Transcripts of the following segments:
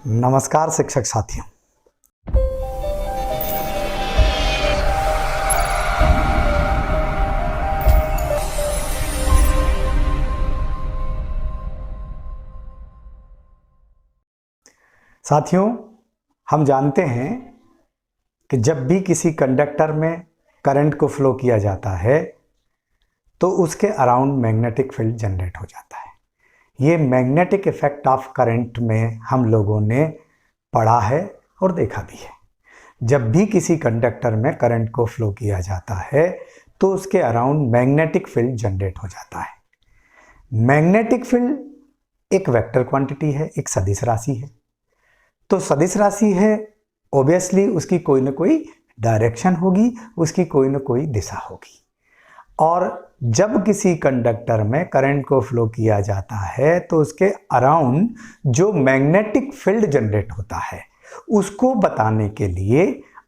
नमस्कार शिक्षक साथियों। साथियों, हम जानते हैं कि जब भी किसी कंडक्टर में करंट को फ्लो किया जाता है तो उसके अराउंड मैग्नेटिक फील्ड जनरेट हो जाता है। ये मैग्नेटिक इफेक्ट ऑफ करंट में हम लोगों ने पढ़ा है और देखा भी है। जब भी किसी कंडक्टर में करंट को फ्लो किया जाता है तो उसके अराउंड मैग्नेटिक फील्ड जनरेट हो जाता है। मैग्नेटिक फील्ड एक वेक्टर क्वांटिटी है, एक सदिश राशि है। तो सदिश राशि है, ऑब्वियसली उसकी कोई ना कोई डायरेक्शन होगी, उसकी कोई ना कोई दिशा होगी। और जब किसी कंडक्टर में करंट को फ्लो किया जाता है तो उसके अराउंड जो मैग्नेटिक फील्ड जनरेट होता है उसको बताने के लिए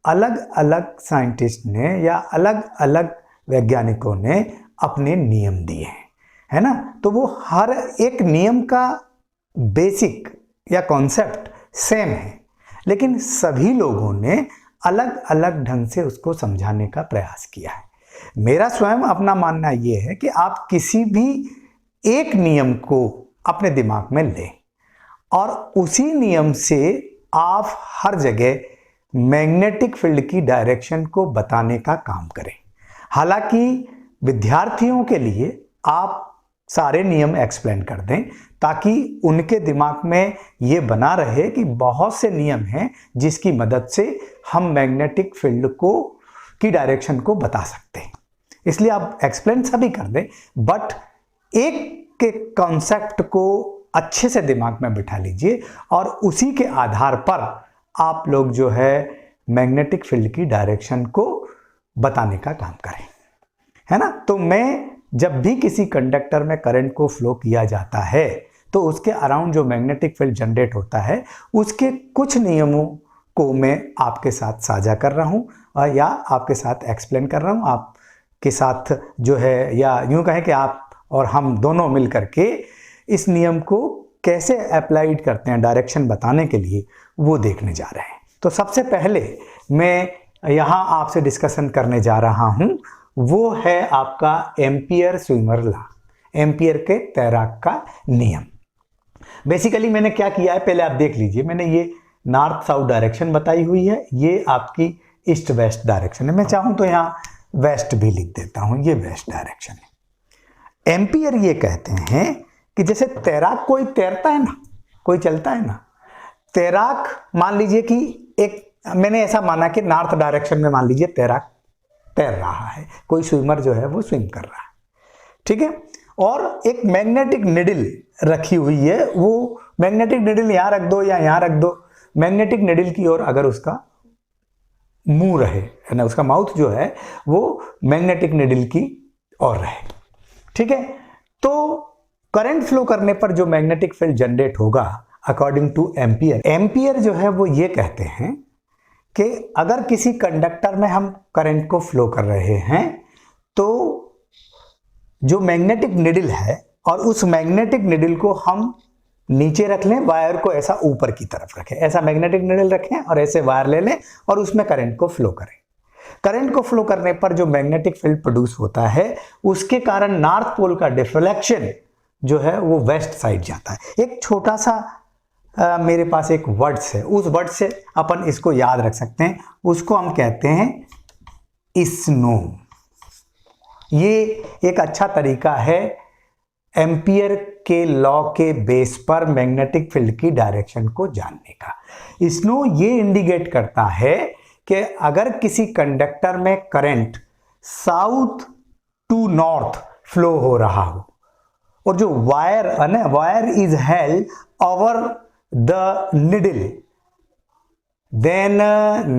अलग अलग साइंटिस्ट ने या अलग अलग वैज्ञानिकों ने अपने नियम दिए हैं, है ना। तो वो हर एक नियम का बेसिक या कॉन्सेप्ट सेम है, लेकिन सभी लोगों ने अलग अलग ढंग से उसको समझाने का प्रयास किया है। मेरा स्वयं अपना मानना यह है कि आप किसी भी एक नियम को अपने दिमाग में लें और उसी नियम से आप हर जगह मैग्नेटिक फील्ड की डायरेक्शन को बताने का काम करें। हालांकि विद्यार्थियों के लिए आप सारे नियम एक्सप्लेन कर दें ताकि उनके दिमाग में ये बना रहे कि बहुत से नियम हैं जिसकी मदद से हम मैग्नेटिक फील्ड की डायरेक्शन को बता सकते हैं। इसलिए आप एक्सप्लेन सभी कर दें, बट एक के कॉन्सेप्ट को अच्छे से दिमाग में बिठा लीजिए और उसी के आधार पर आप लोग जो है मैग्नेटिक फील्ड की डायरेक्शन को बताने का काम करें, है ना। तो मैं जब भी किसी कंडक्टर में करंट को फ्लो किया जाता है तो उसके अराउंड जो मैग्नेटिक फील्ड जनरेट होता है उसके कुछ नियमों को मैं आपके साथ साझा कर रहा हूं या आपके साथ एक्सप्लेन कर रहा हूं। आपके साथ जो है, या यूं कहें कि आप और हम दोनों मिल करके इस नियम को कैसे अप्लाइड करते हैं डायरेक्शन बताने के लिए, वो देखने जा रहे हैं। तो सबसे पहले मैं यहां आपसे डिस्कशन करने जा रहा हूं, वो है आपका एम्पियर स्विमर लॉ, एम्पियर के तैराक का नियम। बेसिकली मैंने क्या किया है पहले आप देख लीजिए। मैंने ये नॉर्थ साउथ डायरेक्शन बताई हुई है, ये आपकी ईस्ट वेस्ट डायरेक्शन है। मैं चाहूं तो यहाँ वेस्ट भी लिख देता हूं, ये वेस्ट डायरेक्शन है। एम्पियर ये कहते हैं कि जैसे तैराक कोई तैरता है ना, कोई चलता है ना, तैराक मान लीजिए कि एक, मैंने ऐसा माना कि नॉर्थ डायरेक्शन में मान लीजिए तैराक तैर रहा है, कोई स्विमर जो है वो स्विम कर रहा है, ठीक है। और एक मैग्नेटिक निडल रखी हुई है, वो मैग्नेटिक निडल यहां रख दो या यहां रख दो, मैग्नेटिक निडल की ओर अगर उसका मुंह रहे, है ना, उसका माउथ जो है वो मैग्नेटिक निडल की ओर रहे, ठीक है। तो करंट फ्लो करने पर जो मैग्नेटिक फील्ड जनरेट होगा अकॉर्डिंग टू एम्पियर, एम्पियर जो है वो ये कहते हैं कि अगर किसी कंडक्टर में हम करंट को फ्लो कर रहे हैं तो जो मैग्नेटिक निडल है और उस मैग्नेटिक निडल को हम नीचे रख लें, वायर को ऐसा ऊपर की तरफ रखें, ऐसा मैग्नेटिक निडल रखें और ऐसे वायर ले लें और उसमें करंट को फ्लो करें। करंट को फ्लो करने पर जो मैग्नेटिक फील्ड प्रोड्यूस होता है उसके कारण नॉर्थ पोल का डिफ्लेक्शन जो है वो वेस्ट साइड जाता है। एक छोटा सा मेरे पास एक वर्ड्स है, उस वर्ड से अपन इसको याद रख सकते हैं, उसको हम कहते हैं स्नो। ये एक अच्छा तरीका है एम्पियर के लॉ के बेस पर मैग्नेटिक फील्ड की डायरेक्शन को जानने का। स्नो ये इंडिकेट करता है कि अगर किसी कंडक्टर में current south to north flow हो रहा हो और जो wire is held over the needle, then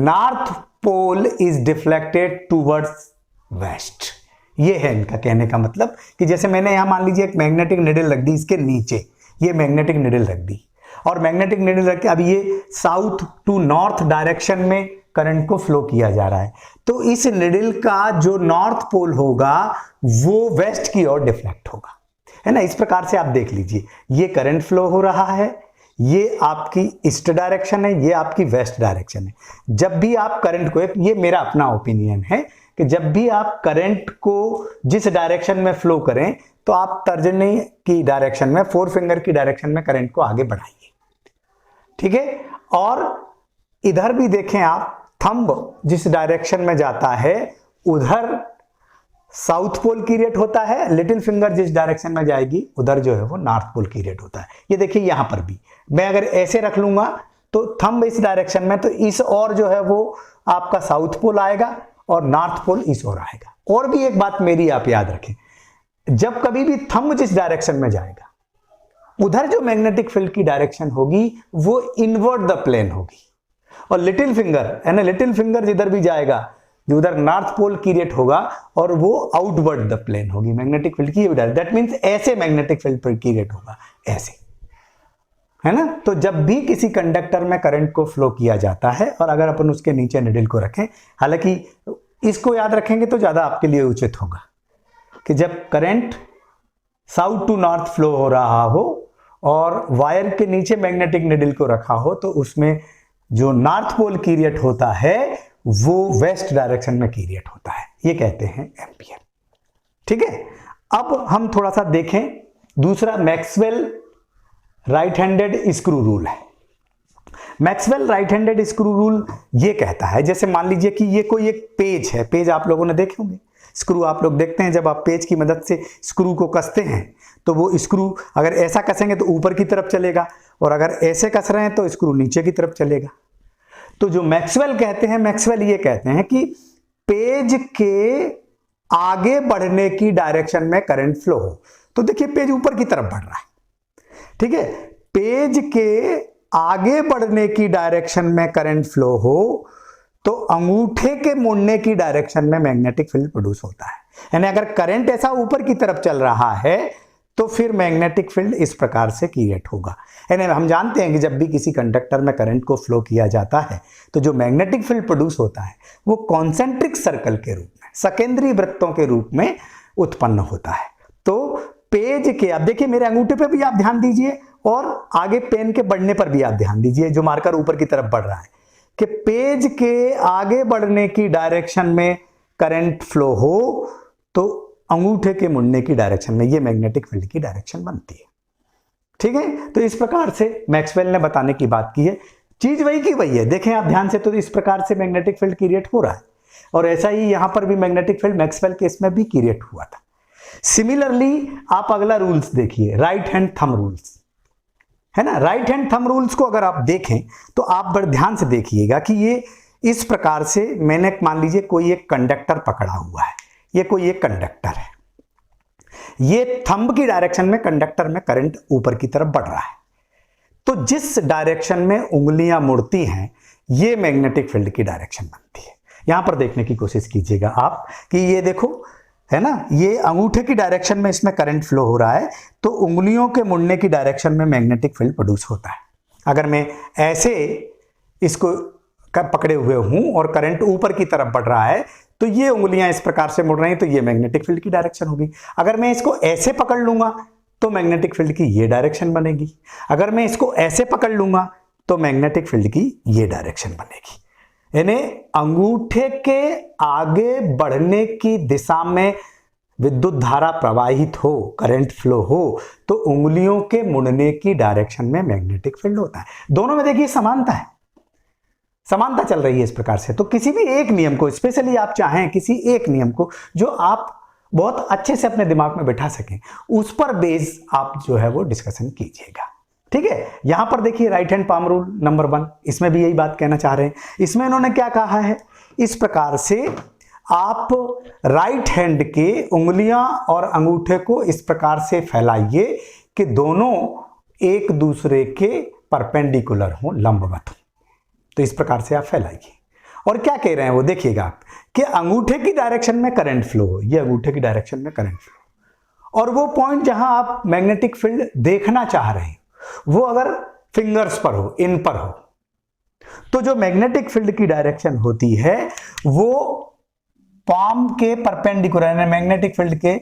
north pole is deflected towards west. ये है इनका कहने का मतलब कि जैसे मैंने यहां मान लीजिए एक मैग्नेटिक निडल रख दी, इसके नीचे ये मैग्नेटिक निडल रख दी और मैग्नेटिक निडल रख के अब ये साउथ टू नॉर्थ डायरेक्शन में करंट को फ्लो किया जा रहा है, तो इस निडल का जो नॉर्थ पोल होगा वो वेस्ट की ओर डिफ्लेक्ट होगा, है ना। इस प्रकार से आप देख लीजिए, ये करंट फ्लो हो रहा है, ये आपकी ईस्ट डायरेक्शन है, ये आपकी वेस्ट डायरेक्शन है। जब भी आप करंट को, ये मेरा अपना ओपिनियन है कि जब भी आप करंट को जिस डायरेक्शन में फ्लो करें तो आप तर्जनी की डायरेक्शन में, फोर फिंगर की डायरेक्शन में करंट को आगे बढ़ाइए, ठीक है। और इधर भी देखें आप, थंब जिस डायरेक्शन में जाता है उधर साउथ पोल की रेट होता है, लिटिल फिंगर जिस डायरेक्शन में जाएगी उधर जो है वो नॉर्थ पोल की रेट होता है। ये देखिए यहां पर भी मैं अगर ऐसे रख लूंगा तो थंब इस डायरेक्शन में, तो इस और जो है वो आपका साउथ पोल आएगा और नॉर्थ पोल इस ओर आएगा। और भी एक बात मेरी आप याद रखें, जब कभी भी थंब जिस डायरेक्शन में जाएगा उधर जो मैग्नेटिक फील्ड की डायरेक्शन होगी वो इनवर्ट द प्लेन होगी, और लिटिल फिंगर है ना, लिटिल फिंगर जिधर भी जाएगा जो उधर नॉर्थ पोल की रेट होगा और वो आउटवर्ड द प्लेन होगी मैग्नेटिक फील्ड की। दैट मींस ऐसे मैग्नेटिक फील्ड की रेट होगा, ऐसे, है ना। तो जब भी किसी कंडक्टर में करंट को फ्लो किया जाता है और अगर अपन उसके नीचे निडल को रखें, हालांकि इसको याद रखेंगे तो ज्यादा आपके लिए उचित होगा कि जब current south to north flow हो रहा हो और वायर के नीचे मैग्नेटिक निडल को रखा हो तो उसमें जो नॉर्थ पोल की रेट होता है वो वेस्ट डायरेक्शन में की रेट होता है, ये कहते हैं एम्पियर, ठीक है। अब हम थोड़ा सा देखें दूसरा, Maxwell right handed screw rule है। Maxwell right handed screw rule ये कहता है, जैसे मान लीजिए कि ये कोई एक पेज है, पेज आप लोगों ने देखे होंगे, स्क्रू आप लोग देखते हैं, जब आप पेज की मदद से स्क्रू को कसते हैं तो वो स्क्रू अगर ऐसा कसेंगे तो ऊपर की तरफ चलेगा और अगर ऐसे कस रहे हैं तो स्क्रू नीचे की तरफ चलेगा। तो जो मैक्सवेल कहते हैं, मैक्सवेल ये कहते हैं कि पेज के आगे बढ़ने की डायरेक्शन में करंट फ्लो हो, तो देखिए पेज ऊपर की तरफ बढ़ रहा है, ठीक है। पेज के आगे बढ़ने की डायरेक्शन में करंट फ्लो हो तो अंगूठे के मुड़ने की डायरेक्शन में मैग्नेटिक फील्ड प्रोड्यूस होता है। यानी अगर करंट ऐसा ऊपर की तरफ चल रहा है तो फिर मैग्नेटिक फील्ड इस प्रकार से क्रिएट होगा। यानी हम जानते हैं कि जब भी किसी कंडक्टर में करंट को फ्लो किया जाता है तो जो मैग्नेटिक फील्ड प्रोड्यूस होता है वो कॉन्सेंट्रिक सर्कल के रूप में, सकेंद्रीय वृत्तों के रूप में उत्पन्न होता है। तो पेज के, अब देखिए मेरे अंगूठे पे भी आप ध्यान दीजिए और आगे पेन के बढ़ने पर भी आप ध्यान दीजिए, जो मार्कर ऊपर की तरफ बढ़ रहा है, कि पेज के आगे बढ़ने की डायरेक्शन में करंट फ्लो हो तो अंगूठे के मुड़ने की डायरेक्शन में ये मैग्नेटिक फील्ड की डायरेक्शन बनती है, ठीक है। तो इस प्रकार से मैक्सवेल ने बताने की बात की है, चीज वही की वही है। देखें आप ध्यान से, तो इस प्रकार से मैग्नेटिक फील्ड क्रिएट हो रहा है और ऐसा ही यहां पर भी मैग्नेटिक फील्ड मैक्सवेल केस में भी क्रिएट हुआ था। सिमिलरली आप अगला रूल्स देखिए, राइट हैंड थंब रूल्स, है ना। राइट हैंड थंब रूल्स को अगर आप देखें तो आप बड़े ध्यान से देखिएगा कि ये इस प्रकार से, मैंने मान लीजिए कोई एक कंडक्टर पकड़ा हुआ है, ये कोई एक कंडक्टर है, ये थंब की डायरेक्शन में कंडक्टर में करंट ऊपर की तरफ बढ़ रहा है, तो जिस डायरेक्शन में उंगलियां मुड़ती हैं ये मैग्नेटिक फील्ड की डायरेक्शन बनती है। यहां पर देखने की कोशिश कीजिएगा आप कि ये देखो, है ना, ये अंगूठे की डायरेक्शन में इसमें करंट फ्लो हो रहा है तो उंगलियों के मुड़ने की डायरेक्शन में मैग्नेटिक फील्ड प्रोड्यूस होता है। अगर मैं ऐसे इसको पकड़े हुए हूं और करंट ऊपर की तरफ बढ़ रहा है तो ये उंगलियां इस प्रकार से मुड़ रही हैं तो ये मैग्नेटिक फील्ड की डायरेक्शन होगी। अगर मैं इसको ऐसे पकड़ लूंगा तो मैग्नेटिक फील्ड की ये डायरेक्शन बनेगी, अगर मैं इसको ऐसे पकड़ लूंगा तो मैग्नेटिक फील्ड की ये डायरेक्शन बनेगी। यानी अंगूठे के आगे बढ़ने की दिशा में विद्युत धारा प्रवाहित हो, करंट फ्लो हो, तो उंगलियों के मुड़ने की डायरेक्शन में मैग्नेटिक फील्ड होता है। दोनों में देखिए समानता है, समानता चल रही है इस प्रकार से। तो किसी भी एक नियम को, स्पेशली आप चाहें किसी एक नियम को जो आप बहुत अच्छे से अपने दिमाग में बैठा सकें, उस पर बेस आप जो है वो डिस्कशन कीजिएगा, ठीक है। यहां पर देखिए right hand palm rule number 1, इसमें भी यही बात कहना चाह रहे हैं। इसमें इन्होंने क्या कहा है, इस प्रकार से आप राइट हैंड के उंगलियां और अंगूठे को इस प्रकार से फैलाइए कि दोनों एक दूसरे के परपेंडिकुलर हो, लंबवत हो। तो इस प्रकार से आप फैलाइए। और क्या कह रहे हैं वो देखिएगा आप कि अंगूठे की डायरेक्शन में करंट फ्लो हो, ये अंगूठे की डायरेक्शन में करंट फ्लो, और वो पॉइंट जहां आप मैग्नेटिक फील्ड देखना चाह रहे हैं वो अगर फिंगर्स पर हो, इन पर हो, तो जो मैग्नेटिक फील्ड की डायरेक्शन होती है वो पाम के परपेंडिकुलर, मैग्नेटिक फील्ड के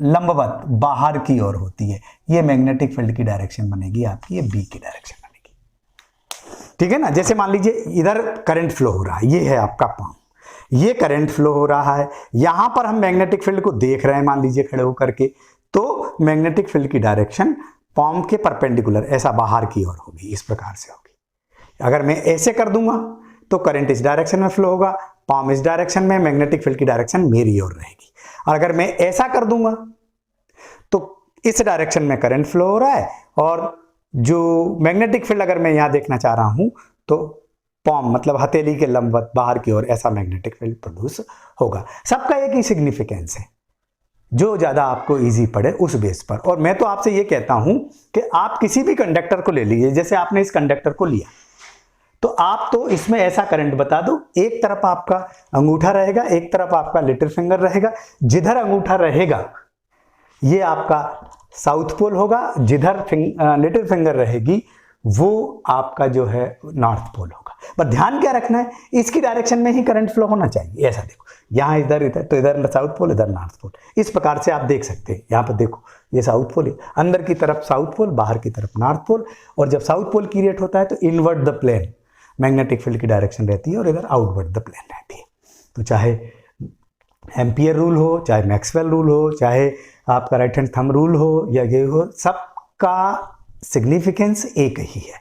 लंबवत बाहर की ओर होती है, ये मैग्नेटिक फील्ड की डायरेक्शन बनेगी आपकी, ये बी की डायरेक्शन बनेगी। ठीक है ना। जैसे मान लीजिए इधर करंट फ्लो हो रहा है, ये है आपका पाम, ये करंट फ्लो हो रहा है, यहां पर हम मैग्नेटिक फील्ड को देख रहे हैं मान लीजिए खड़े होकर के, तो मैग्नेटिक फील्ड की डायरेक्शन पाम के परपेंडिकुलर ऐसा बाहर की ओर होगी, इस प्रकार से होगी। अगर मैं ऐसे कर दूंगा तो करंट इस डायरेक्शन में फ्लो होगा, पाम इस डायरेक्शन में, मैग्नेटिक फील्ड की डायरेक्शन मेरी ओर रहेगी। और अगर मैं ऐसा कर दूंगा तो इस डायरेक्शन में करंट फ्लो हो रहा है, और जो मैग्नेटिक फील्ड अगर मैं यहां देखना चाह रहा हूं तो पॉम मतलब हथेली के लंबवत बाहर की ओर ऐसा मैग्नेटिक फील्ड प्रोड्यूस होगा। सबका एक ही सिग्निफिकेंस है, जो ज्यादा आपको इजी पड़े उस बेस पर। और मैं तो आपसे ये कहता हूं कि आप किसी भी कंडक्टर को ले लीजिए, जैसे आपने इस कंडक्टर को लिया तो आप तो इसमें ऐसा करंट बता दो, एक तरफ आपका अंगूठा रहेगा, एक तरफ आपका लिटिल फिंगर रहेगा। जिधर अंगूठा रहेगा ये आपका साउथ पोल होगा, जिधर लिटिल फिंगर रहेगी वो आपका जो है नॉर्थ पोल होगा। पर ध्यान क्या रखना है, इसकी डायरेक्शन में ही करंट फ्लो होना चाहिए। ऐसा देखो, यहाँ इधर इधर तो इधर साउथ पोल, इधर नॉर्थ पोल, इस प्रकार से आप देख सकते हैं। यहाँ पर देखो ये साउथ पोल है, अंदर की तरफ साउथ पोल, बाहर की तरफ नॉर्थ पोल। और जब साउथ पोल क्रिएट होता है तो invert the plane magnetic field की डायरेक्शन रहती है, और इधर आउटवर्ड द प्लेन रहती है। तो चाहे एम्पियर रूल हो, चाहे मैक्सवेल रूल हो, चाहे आपका राइट हैंड थंब रूल हो या ये हो, सबका सिग्निफिकेंस एक ही है,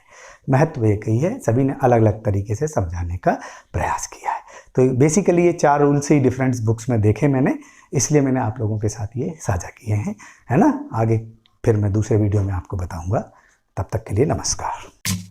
महत्व एक ही है। सभी ने अलग अलग तरीके से समझाने का प्रयास किया है। तो बेसिकली ये 4 रूल्स ही डिफरेंट बुक्स में देखे मैंने, इसलिए मैंने आप लोगों के साथ ये साझा किए हैं, है ना। आगे फिर मैं दूसरे वीडियो में आपको बताऊंगा। तब तक के लिए नमस्कार।